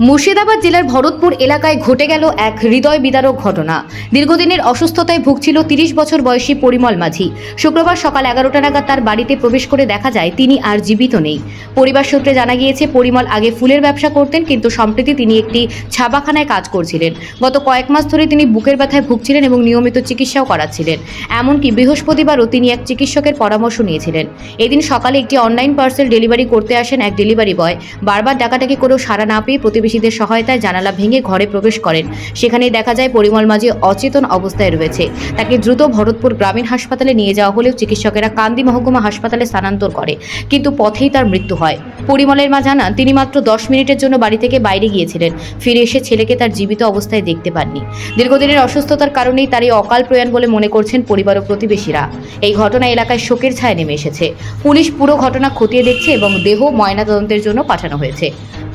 মুর্শিদাবাদ জেলার ভরতপুর এলাকায় ঘটে গেল এক হৃদয় বিদারক ঘটনা। দীর্ঘদিনের অসুস্থতায় ভুগছিল ৩০ বছর বয়সী পরিমল মাঝি। শুক্রবার সকাল ১১টা নাগাদ তার বাড়িতে প্রবেশ করে দেখা যায় তিনি আর জীবিত নেই। পরিবার সূত্রে জানা গিয়েছে, পরিমল আগে ফুলের ব্যবসা করতেন, কিন্তু সম্প্রতি তিনি একটি ছাপাখানায় কাজ করছিলেন। গত কয়েক মাস ধরে তিনি বুকের ব্যথায় ভুগছিলেন এবং নিয়মিত চিকিৎসাও করাচ্ছিলেন। এমনকি বৃহস্পতিবারও তিনি এক চিকিৎসকের পরামর্শ নিয়েছিলেন। এদিন সকালে একটি অনলাইন পার্সেল ডেলিভারি করতে আসেন এক ডেলিভারি বয়। বারবার ডাকাডাকি করেও সাড়া না পেয়ে প্রতিবেশীদের সহায়তায় জানালা ভেঙে ঘরে প্রবেশ করেন। সেখানেই দেখা যায় পরিমল মাঝি অচেতন অবস্থায় রয়েছে। তাকে দ্রুত ভরতপুর গ্রামীণ হাসপাতালে নিয়ে যাওয়া হলেও চিকিৎসকেরা কান্দি মহকুমা হাসপাতালে স্থানান্তর করে, কিন্তু পথেই তার মৃত্যু হয়। পরিমলের মা জানান, তিনি মাত্র 10 মিনিটের জন্য বাড়ি থেকে বাইরে গিয়েছিলেন। ফিরে এসে ছেলেকে তার জীবিত অবস্থায় দেখতে পাননি। দীর্ঘদিনের অসুস্থতার কারণেই তার এই অকাল প্রয়াণ বলে মনে করছেন পরিবার ও প্রতিবেশীরা। এই ঘটনা এলাকায় শোকের ছায়া নেমে এসেছে। পুলিশ পুরো ঘটনা খতিয়ে দেখছে এবং দেহ ময়নাতদন্তের জন্য পাঠানো হয়েছে।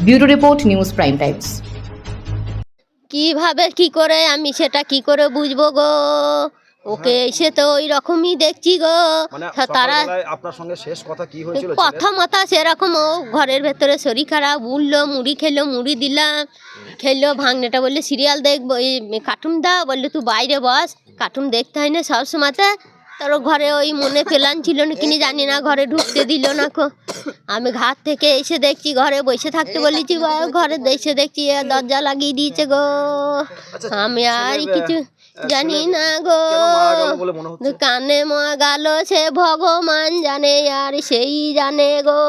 Bureau report, news prime Times. কিভাবে কি করে আমি সেটা কি করে বুঝবো গো? ওকে এসে তো ওই রকমই দেখছি গো। তারা আপনার সঙ্গে শেষ কথা কি হয়েছিল? কথা মতা সেরকম, ও ঘরের ভেতরে শরীর খারাপ, উঠলো, মুড়ি খেলো, মুড়ি দিলাম, খেলো। ভাঙনেটা বললে সিরিয়াল দেখবো, এই কার্টুন দাও, বললে তুই বাইরে বস, কার্টুন দেখতে হয় না সব সময়তে। তার ঘরে ওই মনে প্ল্যান ছিল না কিনি জানি না, ঘরে ঢুকতে দিল না কো। আমি ঘাট থেকে এসে দেখছি ঘরে বসে থাকতে বলেছি, ঘরে এসে দেখছি দরজা লাগিয়ে দিয়েছে গো। আমি আর কিছু জানি না গো। কানে গেল সে ভগবান জানে, আর সেই জানে গো।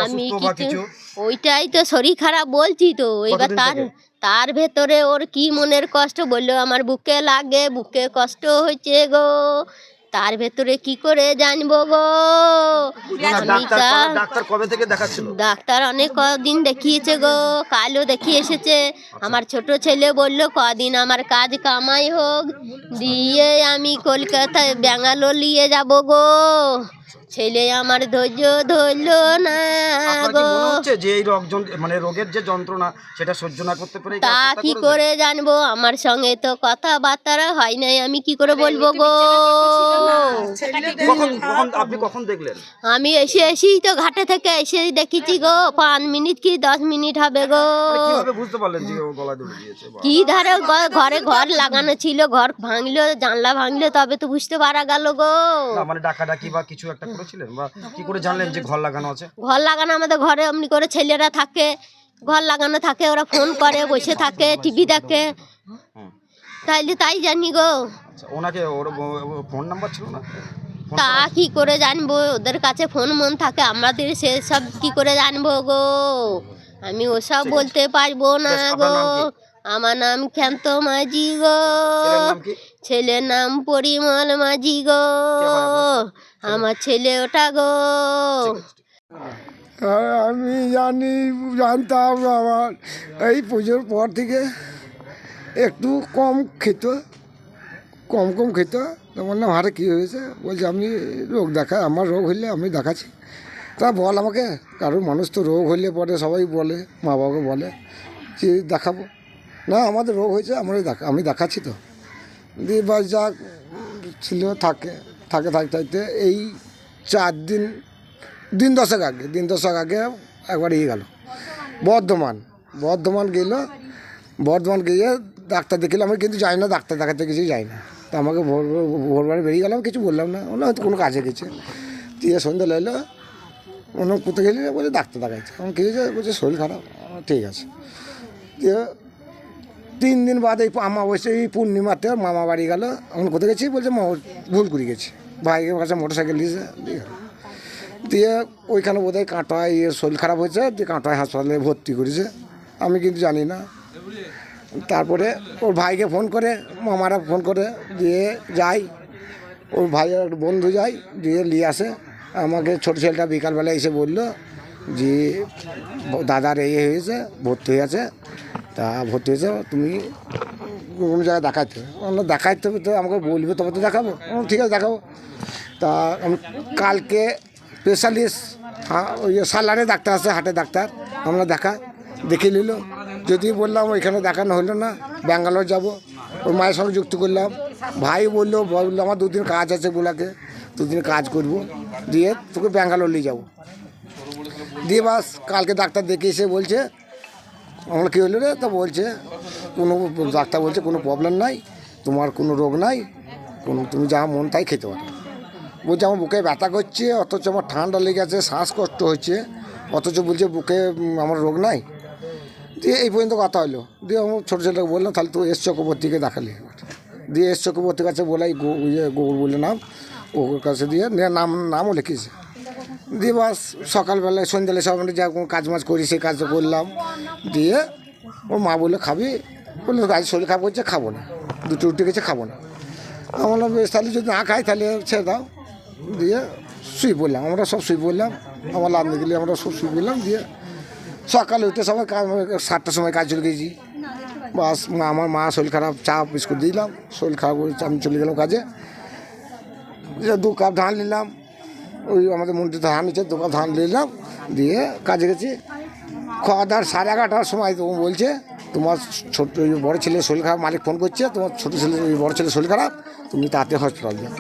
আমি কিছু ওইটাই তো শরীর খারাপ বলছি তো। এবার তার ভেতরে ওর কি মনের কষ্ট বললো, আমার বুকে লাগে, বুকে কষ্ট হয়েছে গো। তার ভেতরে কি করে জানবো গো? ডাক্তার কবে থেকে দেখাচ্ছিল? ডাক্তার অনেক কদিন দেখিয়েছে গো, কালও দেখিয়ে এসেছে। আমার ছোট ছেলে বললো কদিন আমার কাজ কামাই হোক, দিয়ে আমি কলকাতায় ব্যাঙ্গালোর নিয়ে যাব গো। ছেলে আমার ধৈর্য ধরলো না গো। যে এই মানে রোগের যে যন্ত্রণা সেটা সহ্য না করতে পারে, তা কি করে জানবো? আমার সঙ্গে তো কথাবার্তা হয় নাই, আমি কি করে বলবো গো? আপনি কখন দেখলেন? আমি এসেই তো ঘাটে থেকে এসে দেখেছি গো। 5 মিনিট কি 10 মিনিট হবে গো। কিভাবে বুঝতে পারলেন যে ও গলা দড়ি দিয়েছে? কি ধারে ঘরে ঘর লাগানো ছিল, ঘর ভাঙলো, জানলা ভাঙলো, তবে তো বুঝতে পারা গেল গো। মানে ডাকাডাকি বা কিছু একটা করেছিলেন, বা কি করে জানলেন যে ঘর লাগানো আছে? ঘর লাগানো আমাদের ঘরে এমনি করে ছেলেরা থাকে, ঘর লাগানো থাকে, ওরা ফোন করে, বসে থাকে, টিভি দেখে, তাই জানি গো। ওনাকে ওর ফোন নাম্বার ছিল না? তা কি করে জানবো? ওদের কাছে ফোন মন থাকে, আমাদের সেসব কি করে জানবো গো? আমি ওসব বলতে পারবো না গো। আমার নাম ক্ষান্ত মাঝি গো, ছেলের নাম পরিমল মাঝি গো, আমার ছেলে ওটা গো। আমি জানতাম আমার এই পুজোর পর থেকে একটু কম খেত, কম খেত। তো বললাম আরে কী হয়েছে? বলছে আমি রোগ আমার রোগ হইলে আমি দেখাচ্ছি। তা বল আমাকে, কারোর মানুষ তো রোগ হইলে পরে সবাই বলে, মা বাবাকে বলে যে দেখাবো না, আমাদের রোগ হয়েছে আমি দেখাচ্ছি তো। দিয়ে বাস যা ছিল থাকতে এই 4 দিন দশেক আগে একবার গেল বর্ধমান গিয়ে ডাক্তার দেখিলাম। আমি কিন্তু যাই না, ডাক্তার দেখাতে কিছুই যাই না। তা আমাকে ভোরবারে বেরিয়ে গেলাম, কিছু বললাম না, ওরা হয়তো কোনো কাজে গেছে। দিয়ে সন্ধ্যা লাগলো, ওনার কোথায় গেলে বলছে ডাক্তার দেখাচ্ছে। আমার কী হয়েছে? বলছে শরীর খারাপ। ঠিক আছে। দিয়ে 3 দিন বাদে এই অমাবস্যা, এই পূর্ণিমাতে মামা বাড়ি গেল। আমি কোথায় গেছি? বলছে ভুল করে গেছি, ভাইয়ের কাছে মোটরসাইকেল দিয়েছে। দিয়ে ওইখানে বোধহয় কাঁটায় শরীর খারাপ হয়েছে, দিয়ে কাঁটায় হাসপাতালে ভর্তি করেছে। আমি কিন্তু জানি না। তারপরে ওর ভাইকে ফোন করে, মামারা ফোন করে, দিয়ে যাই, ওর ভাইয়ের বন্ধু যায়, দিয়ে নিয়ে আসে। আমাকে ছোটো ছেলেটা বিকালবেলা এসে বললো যে দাদার এই হয়েছে, ভর্তি হয়ে আছে। তা ভর্তি হয়েছে, তুমি কোনো জায়গায় দেখাইতে হবে। দেখাইতে হবে তো আমাকে বলবে, তবে তো দেখাবো। ঠিক আছে, দেখাবো। তা আমি কালকে স্পেশালিস্ট ওই সালারে ডাক্তার আছে, হাটের ডাক্তার, আমরা দেখিয়ে নিল। যদি বললাম ওইখানে দেখানো হলো না, ব্যাঙ্গালোর যাব, ওর মায়ের সঙ্গে যুক্ত করলাম। ভাই বললো আমার 2 দিন কাজ আছে, গোলাকে 2 দিন কাজ করবো। দিয়ে তোকে ব্যাঙ্গালোর নিয়ে যাবো। দিয়ে বাস কালকে ডাক্তার দেখে এসে বলছে, আমরা কী হলো রে, তা বলছে কোনো ডাক্তার বলছে কোনো প্রবলেম নাই, তোমার কোনো রোগ নাই, তুমি যা মন তাই খেতে পারো। বলছে আমার বুকে ব্যথা করছে, অথচ আমার ঠান্ডা লেগে আছে, শ্বাসকষ্ট হচ্ছে, অথচ বলছে বুকে আমার রোগ নাই। দিয়ে এই পর্যন্ত কথা হলো। দিয়ে আমার ছোটো ছেলেটাকে বললাম তাহলে তুই এস চক্রবর্তীকে দেখালি। দিয়ে এস চক্রবর্তীর কাছে বলাই গৌর বলে নাম, ওর কাছে দিয়ে নামও লিখিয়েছে। দিয়ে বাস সকালবেলায় সন্ধ্যাবেলা সব আমরা যা কাজ মাজ করি সেই কাজটা করলাম। দিয়ে ওর মা বললো খাবি, বললো আজ শরীর খারাপ করছে, খাবো না, দুটো রুটি গেছে খাবো না। আমরা বললাম বেশ, তাহলে যদি না খাই তাহলে ছেড়ে দাও। দিয়ে শুয়ে পড়লাম, আমরা সব শুয়ে পড়লাম, আমার লাভ গেলে আমরা সব শুয়ে পড়লাম। দিয়ে সকালে উঠে সবাই 7টার সময় কাজ চলে গেছি। বাস আমার মা শরীর খারাপ, চা বিস্কুট দিলাম, শরীর খারাপ করে আমি চলে গেলাম কাজে। 2 কাপ ধান নিলাম, ওই আমাদের মন্দিরে ধান নিচ্ছে, 2 কাপ ধান নিলাম, দিয়ে কাজে গেছি। খাওয়া দাওয়ার 11:30টার সময় তখন বলছে তোমার ছোটো বড়ো ছেলের শরীর খারাপ, মালিক ফোন করছে তোমার ছোটো ছেলে বড়ো ছেলের শরীর খারাপ, তুমি তাতে হসপিটাল যাও।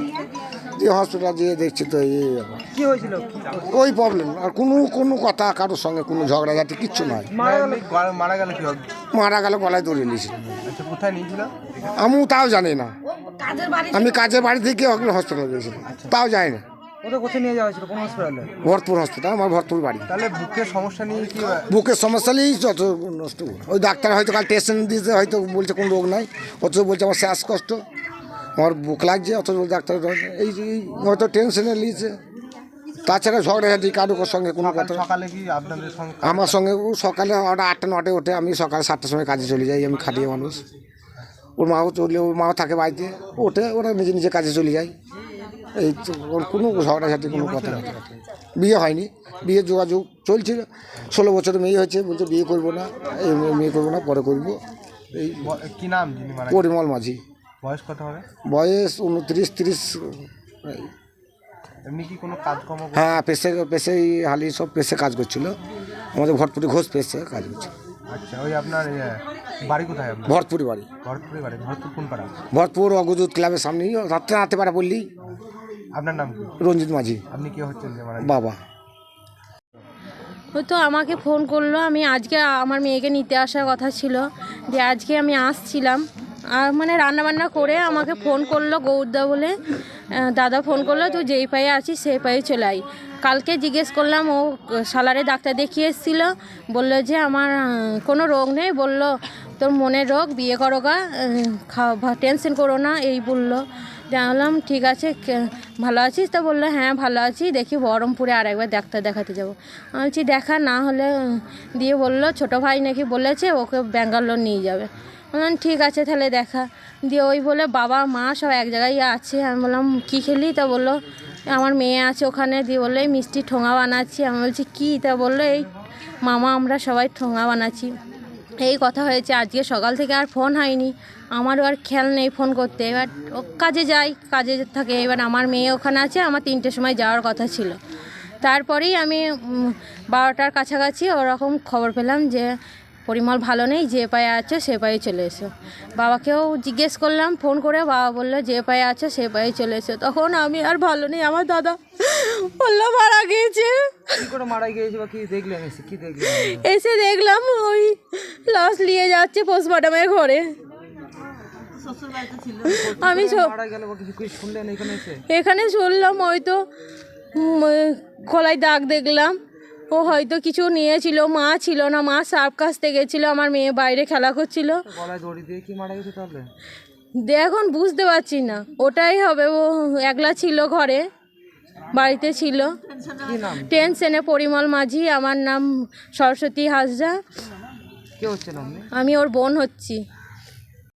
দিয়ে হসপিটাল যেয়ে দেখছি তো এই ব্যাপার। কি হয়েছিল? ওই প্রবলেম, আর কোনো কথা কারোর সঙ্গে কোনো ঝগড়াঝাটি কিচ্ছু নয়। মারা গেল কি? মারা গেল গলায় দড়ি নিয়েছিল। আচ্ছা, কোথায় নিয়েছিল? আমি তাও জানি না, আমি কাজের বাড়ি থেকে ওখানে হসপিটাল গিয়েছিলাম, তাও যাই না। ওটা কোথায় নিয়ে যাওয়া হয়েছিল? কোন হসপিটালে? ভরতপুর হসপিটাল, আমার ভরতপুর বাড়ি। তাহলে বুকের সমস্যা নিয়ে কি? বুকের সমস্যা নিয়েই যত নষ্ট। ওই ডাক্তার হয়তো কাল টেস্ট দিতে হয়তো বলছে কোনো রোগ নাই, অথচ বলছে আমার শ্বাসকষ্ট, আমার বুক লাগছে, অথচ ডাক্তার এই হয়তো টেনশনে নিয়েছে। তাছাড়া ঝগড়াঝাটি কারোর সঙ্গে কোনো কথা। সকালে কি আপনাদের সঙ্গে? আমার সঙ্গে ও সকালে 8টা-9টায় ওঠে, আমি সকালে 7টার সময় কাজে চলে যাই, আমি খাটিয়ে মানুষ। ওর মাও চলে, ওর মাও থাকে বাড়িতে, ওঠে, ওরা নিজে নিজে কাজে চলে যায়। এই তো, ওর কোনো ঝগড়াঝাটি কোনো কথা না। বিয়ে হয়নি, বিয়ের যোগাযোগ চলছিল, 16 বছরের মেয়ে হয়েছে, বলছে বিয়ে করবো না, এই মেয়ে করবো না, পরে করবো। এই কি নাম যিনি মারা? পরিমল মাঝি। বয়স কত হবে? বয়স 29-30। এমনি কি কোনো কাজকর্ম? হ্যাঁ, পেশে হালি সব পেশে কাজ করছিল, আমাদের ভরতপুরে ঘোষ পেশে কাজ করছিল। আচ্ছা, ওই আপনার বাড়ি কোথায়? আপনার ভরতপুরি বাড়ি। ভরতপুরে বাড়ি? ভরতপুর কোন পাড়া? ভরতপুর অগ্রদূত ক্লাবের সামনেই, রাত্রে নাতে পারা বললি। আপনার নাম কি? রঞ্জিত মাঝি। আপনি কে হচ্ছেন যে মারা? বাবা। ও তো আমাকে ফোন করলো, আমি আজকে আমার মেয়েকে নিতে আসার কথা ছিল, যে আজকে আমি আসছিলাম, আর মানে রান্নাবান্না করে আমাকে ফোন করলো গৌরদা বলে, দাদা ফোন করলো, তুই যেই পায়ে আছিস সেই পায়ে চলে আয়। কালকে জিজ্ঞেস করলাম, ও সালারে ডাক্তার দেখিয়ে এসেছিলো, বললো যে আমার কোনো রোগ নেই, বললো তোর মনের রোগ, বিয়ে করো গা, টেনশন করো না, এই বললো। জানলাম ঠিক আছে, ভালো আছিস? তা বললো হ্যাঁ ভালো আছি, দেখি বহরমপুরে আরেকবার ডাক্তার দেখাতে যাবো। আমি বলছি দেখা না হলে, দিয়ে বললো ছোটো ভাই নাকি বলেছে ওকে ব্যাঙ্গালোর নিয়ে যাবে। বললাম ঠিক আছে তাহলে দেখা। দিয়ে ওই বলে বাবা মা সব এক জায়গায় আছে। আমি বললাম কী খেলি? তা বললো আমার মেয়ে আছে ওখানে। দিয়ে বললো এই মিষ্টি ঠোঙা বানাচ্ছি। আমি বলছি কী? তা বললো এই মামা আমরা সবাই ঠোঙা বানাচ্ছি। এই কথা হয়েছে। আজকে সকাল থেকে আর ফোন হয়নি, আমারও আর খেয়াল নেই ফোন করতে। এবার ও কাজে যাই, কাজে থাকে। এবার আমার মেয়ে ওখানে আছে, আমার 3টের সময় যাওয়ার কথা ছিল। তারপরেই আমি 12টার কাছাকাছি ওরকম খবর পেলাম যে পরিমল ভালো নেই, যে পায়ে আছে সে পায়ে চলে এসো। বাবাকেও জিজ্ঞেস করলাম ফোন করে, বাবা বললো যে পায়ে আছে সে পায়ে চলে এসো। তখন আমি আর ভালো নেই, আমার দাদা বললো মারা গিয়েছে। কি করে মারা গিয়েছে বা কি দেখলেন? কি দেখলেন? এসে দেখলাম ওই লাশ নিয়ে যাচ্ছে পোস্টমর্টমের ঘরে। আমি মারা গেল বা কিছু শুনলেন এখানে এসে? এখানে শুনলাম হয়তো গলায় দাগ দেখলাম, ও হয়তো কিছু নিয়েছিল, মা ছিল না, মা সার্ফ কাচতে গেছিলো, আমার মেয়ে বাইরে খেলা করছিল। গলায় দড়ি দিয়ে কি মারা গেছে তাহলে? এখন বুঝতে পারছি না, ওটাই হবে। ও একলা ছিল ঘরে, বাড়িতে ছিল। কি নাম? টেনশনে পরিমল মাঝি। আমার নাম সরস্বতী হাসদা। কে হচ্ছেন আপনি? আমি ওর বোন হচ্ছি।